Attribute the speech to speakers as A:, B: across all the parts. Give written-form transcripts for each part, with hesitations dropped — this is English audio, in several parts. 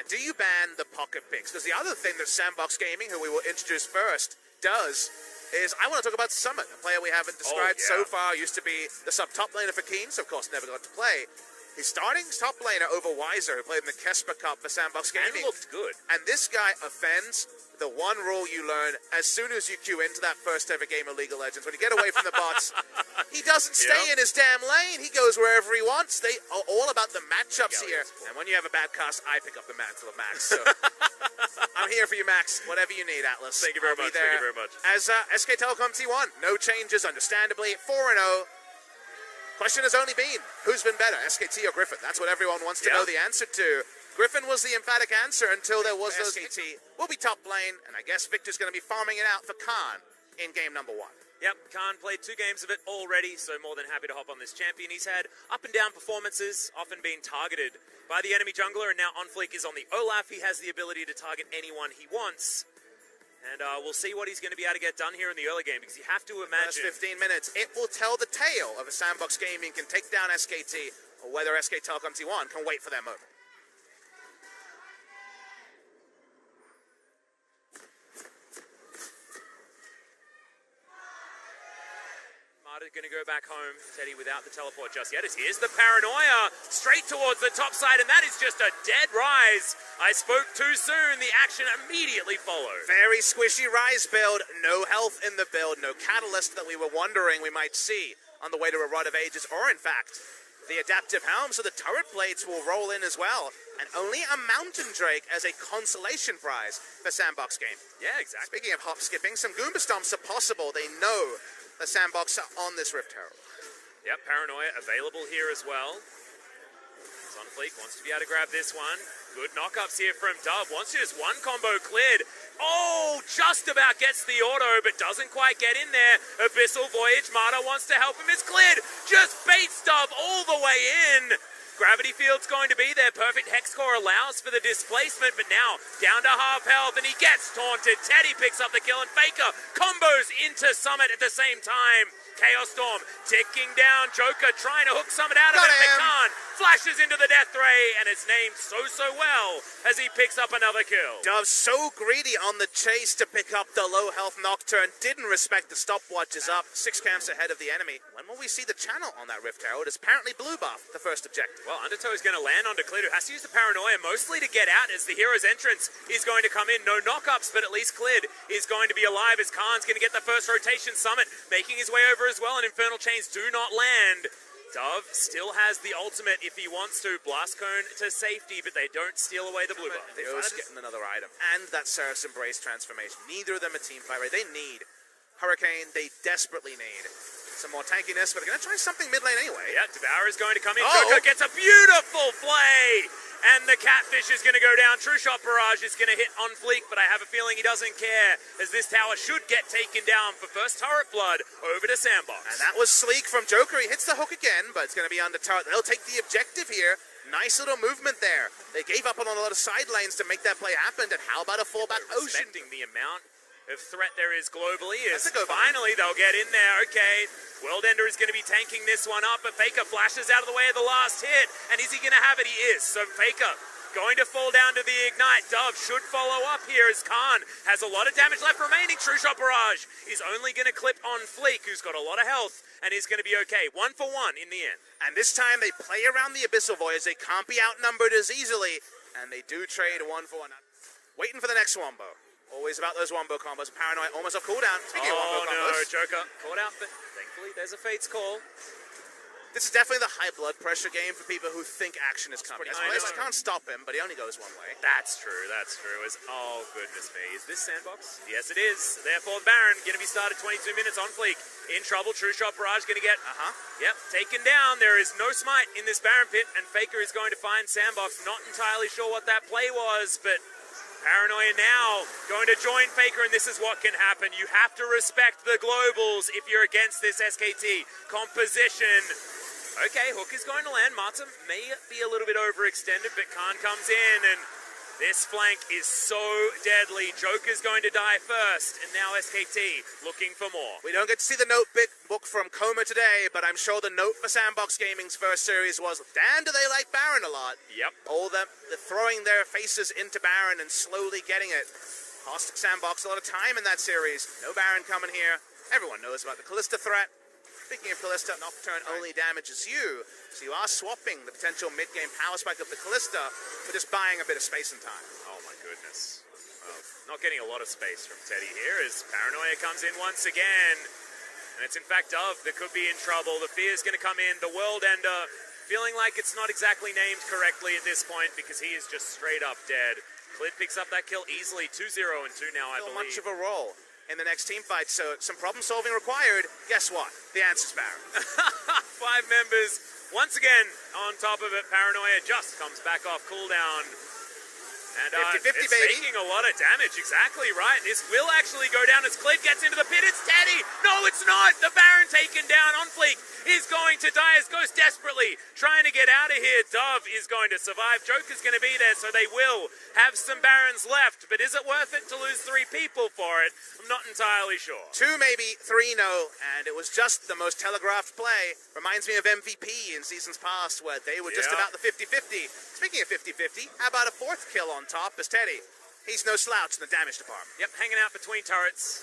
A: do you ban the pocket picks? Because the other thing that Sandbox Gaming, who we will introduce first, does is I want to talk about Summit, a player we haven't described so far. Used to be the sub-top laner for Keen, so of course never got to play. He's starting top laner over Weiser, who played in the Kesper Cup for Sandbox Gaming.
B: And looked good.
A: And this guy offends the one rule you learn as soon as you queue into that first ever game of League of Legends. When you get away from the bots, he doesn't stay in his damn lane. He goes wherever he wants. They are all about the matchups here. And when you have a bad cast, I pick up the mantle of Max. So I'm here for you, Max. Whatever you need, Atlas.
B: Thank you very much. Thank you very much.
A: As SK Telecom T1, no changes, understandably. 4-0. Question has only been, who's been better, SKT or Griffin? That's what everyone wants to know the answer to. Griffin was the emphatic answer until there was those... SKT will be top lane, and I guess Victor's going to be farming it out for Khan in game number 1.
B: Yep, Khan played 2 games of it already, so more than happy to hop on this champion. He's had up and down performances, often being targeted by the enemy jungler, and now OnFleek is on the Olaf. He has the ability to target anyone he wants. And we'll see what he's going to be able to get done here in the early game, because you have to imagine...
A: First 15 minutes, it will tell the tale of a Sandbox Gaming can take down SKT, or whether SK Telecom T1 can wait for their moment.
B: Going to go back home, Teddy, without the teleport just yet, as here's the Paranoia straight towards the top side, and that is just a dead rise. I spoke too soon. The action immediately followed.
A: Very squishy rise build, no health in the build, no catalyst that we were wondering we might see on the way to a Rod of Ages, or in fact, the adaptive helm, so the turret blades will roll in as well, and only a Mountain Drake as a consolation prize for Sandbox Game.
B: Yeah, exactly.
A: Speaking of hop skipping, some Goomba Stomps are possible. They know the Sandbox are on this Rift Herald.
B: Yep, Paranoia available here as well. OnFleek wants to be able to grab this one. Good knockups here from Dub. Wants just one combo cleared. Oh, just about gets the auto, but doesn't quite get in there. Abyssal Voyage, Mata wants to help him. It's cleared. Just baits Dub all the way in. Gravity Field's going to be there. Perfect Hex Core allows for the displacement, but now down to half health, and he gets taunted. Teddy picks up the kill, and Faker combos into Summit at the same time. Chaos Storm ticking down. Joker trying to hook Summit out of it. McCann flashes into the death ray, and it's named so well as he picks up another kill.
A: Dove so greedy on the chase to pick up the low health Nocturne. Didn't respect the stopwatch is up. 6 camps ahead of the enemy. When will we see the channel on that Rift Herald? It's apparently blue buff, the first objective.
B: Well, Undertow is going to land on Declid, who has to use the Paranoia mostly to get out as the hero's entrance is going to come in. No knockups, but at least Clid is going to be alive as Khan's going to get the first rotation. Summit making his way over as well, and Infernal Chains do not land. Dove still has the ultimate if he wants to. Blast Cone to safety, but they don't steal away the blue buff.
A: They're getting another item. And that Ceres Embrace transformation. Neither of them a team fight, right? They need Hurricane. They desperately need some more tankiness, but they're going to try something mid lane anyway.
B: Yeah, Devour is going to come in. Joker gets a beautiful play. And the Catfish is going to go down. True Shot Barrage is going to hit OnFleek, but I have a feeling he doesn't care, as this tower should get taken down for first turret blood over to Sandbox.
A: And that was sleek from Joker. He hits the hook again, but it's going to be under turret. They'll take the objective here. Nice little movement there. They gave up on a lot of side lanes to make that play happen, and how about a fallback Ocean?
B: Respecting the amount of threat there is globally, is finally they'll get in there. Okay, Worldender is going to be tanking this one up, but Faker flashes out of the way of the last hit, and is he going to have it? He is. So Faker going to fall down to the Ignite. Dove should follow up here as Khan has a lot of damage left remaining. True Shot Barrage is only going to clip OnFleek, who's got a lot of health, and is going to be okay. 1 for 1 in the end.
A: And this time they play around the Abyssal Voyage. They can't be outnumbered as easily, and they do trade 1 for 1. Waiting for the next Wombo. Always about those Wombo combos. Paranoid almost off cooldown. Speaking of Wombo combos.
B: Joker caught out, but thankfully there's a Fate's Call.
A: This is definitely the high blood pressure game for people who think action is coming. I can't stop him, but he only goes one way.
B: That's true, that's true. Oh, goodness me. Is this Sandbox? Yes, it is. Therefore, Baron going to be started 22 minutes OnFleek. In trouble. True Shot Barrage going to get, yep, taken down. There is no smite in this Baron pit, and Faker is going to find Sandbox. Not entirely sure what that play was, but Paranoia now going to join Faker, and this is what can happen. You have to respect the globals if you're against this SKT composition. Okay, Hook is going to land. Marta may be a little bit overextended, but Khan comes in, and This flank is so deadly. Joker's going to die first, and now SKT looking for more.
A: We don't get to see the notebook from Coma today, but I'm sure the note for Sandbox Gaming's first series was, damn, do they like Baron a lot.
B: Yep.
A: All them throwing their faces into Baron and slowly getting it. Cost Sandbox a lot of time in that series. No Baron coming here. Everyone knows about the Callista threat. Speaking of Callista, Nocturne only damages you, so you are swapping the potential mid-game power spike of the Callista for just buying a bit of space and time.
B: Oh my goodness. Well, not getting a lot of space from Teddy here as Paranoia comes in once again. And it's in fact Dove that could be in trouble. The Fear's going to come in. The World Ender feeling like it's not exactly named correctly at this point because he is just straight up dead. Clid picks up that kill easily. 2-0 and 2 now, I believe.
A: Not much of a role in the next team fight, so some problem solving required. Guess what? The answer's Baron.
B: 5 members once again on top of it. Paranoia just comes back off cooldown. And
A: 50-50,
B: it's
A: baby.
B: taking a lot of damage, exactly right. This will actually go down as Clid gets into the pit. It's Teddy! No, it's not! The Baron taken down on Fleek is going to die as Ghost desperately trying to get out of here. Dove is going to survive. Joker's going to be there, so they will have some Barons left. But is it worth it to lose 3 people for it? I'm not entirely sure.
A: 2 maybe, 3 no, and it was just the most telegraphed play. Reminds me of MVP in seasons past where they were just about the 50-50. Speaking of 50-50, how about a 4th kill on top as Teddy? He's no slouch in the damage department.
B: Yep, hanging out between turrets.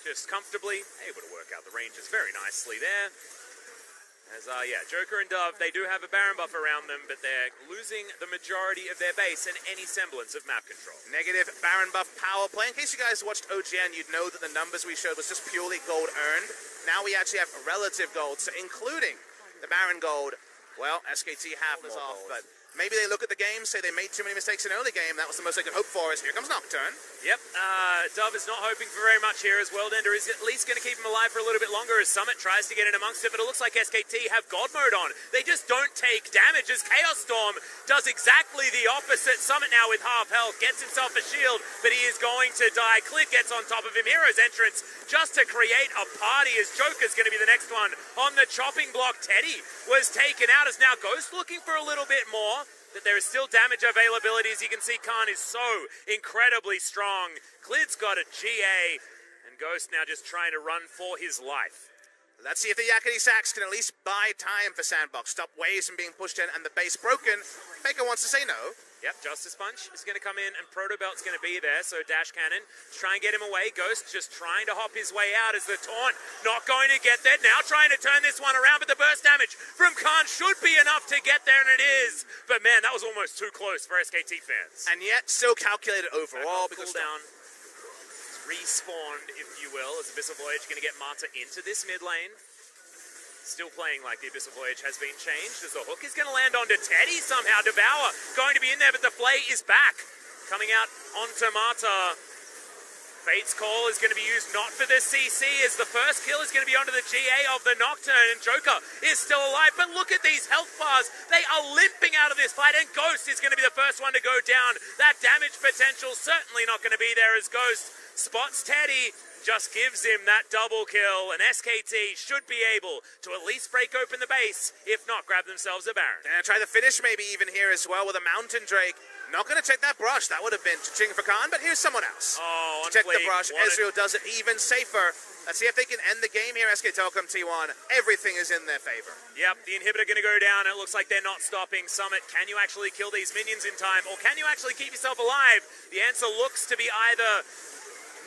B: Just comfortably able to work out the ranges very nicely there. As, Joker and Dove, they do have a Baron buff around them, but they're losing the majority of their base and any semblance of map control.
A: Negative Baron buff power play. In case you guys watched OGN, you'd know that the numbers we showed was just purely gold earned. Now we actually have relative gold, so including the Baron gold. Well, SKT half is off, but maybe they look at the game, say they made too many mistakes in early game. That was the most they could hope for. As here comes Nocturne.
B: Yep, Dove is not hoping for very much here as World Ender is at least going to keep him alive for a little bit longer as Summit tries to get in amongst it, but it looks like SKT have God mode on. They just don't take damage as Chaos Storm does exactly the opposite. Summit now with half health, gets himself a shield, but he is going to die. Clid gets on top of him. Hero's entrance just to create a party as Joker's going to be the next one on the chopping block. Teddy was taken out as now Ghost looking for a little bit more. That there is still damage availability. As you can see, Khan is so incredibly strong. Clid's got a GA, and Ghost now just trying to run for his life.
A: Let's see if the Yakety Sax can at least buy time for Sandbox. Stop waves from being pushed in and the base broken. Faker wants to say no.
B: Yep, Justice Punch is going to come in and Protobelt's going to be there, so Dash Cannon to try and get him away. Ghost just trying to hop his way out as the taunt not going to get there. Now trying to turn this one around, but the burst damage from Khan should be enough to get there, and it is. But man, that was almost too close for SKT fans.
A: And yet still calculated overall because
B: cooldown respawned, if you will, as Abyssal Voyage going to get Marta into this mid lane. Still playing like the Abyssal Voyage has been changed as the hook is going to land onto Teddy somehow. Devour going to be in there, but the Flay is back. Coming out onto Marta. Fate's Call is going to be used not for the CC as the first kill is going to be onto the GA of the Nocturne, and Joker is still alive. But look at these health bars. They are limping out of this fight, and Ghost is going to be the first one to go down. That damage potential certainly not going to be there as Ghost spots Teddy. Just gives him that double kill, and SKT should be able to at least break open the base, if not grab themselves a Baron.
A: And try the finish maybe even here as well with a Mountain Drake. Not going to take that brush. That would have been cha-ching for Khan, but here's someone else.
B: Oh,
A: to check the brush. Ezreal does it even safer. Let's see if they can end the game here. SK Telecom T1. Everything is in their favor.
B: Yep, the inhibitor going to go down. It looks like they're not stopping. Summit, can you actually kill these minions in time, or can you actually keep yourself alive? The answer looks to be either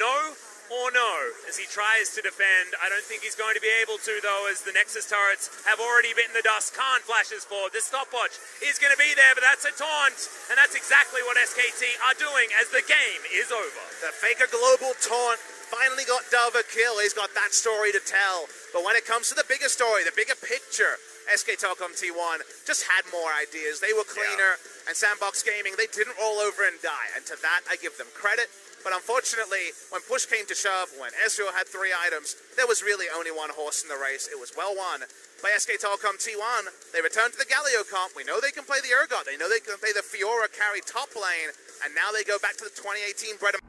B: no or no, as he tries to defend. I don't think he's going to be able to, though, as the Nexus turrets have already bitten the dust. Khan flashes forward. The stopwatch is going to be there, but that's a taunt, and that's exactly what SKT are doing as the game is over.
A: The Faker Global taunt finally got Dove a kill. He's got that story to tell. But when it comes to the bigger story, the bigger picture, SK Telecom T1 just had more ideas. They were cleaner, and Sandbox Gaming, they didn't roll over and die. And to that, I give them credit. But unfortunately, when push came to shove, when Ezreal had 3 items, there was really only one horse in the race. It was well won by SK Telecom T1. They returned to the Galio comp. We know they can play the Urgot. They know they can play the Fiora carry top lane. And now they go back to the 2018 bread and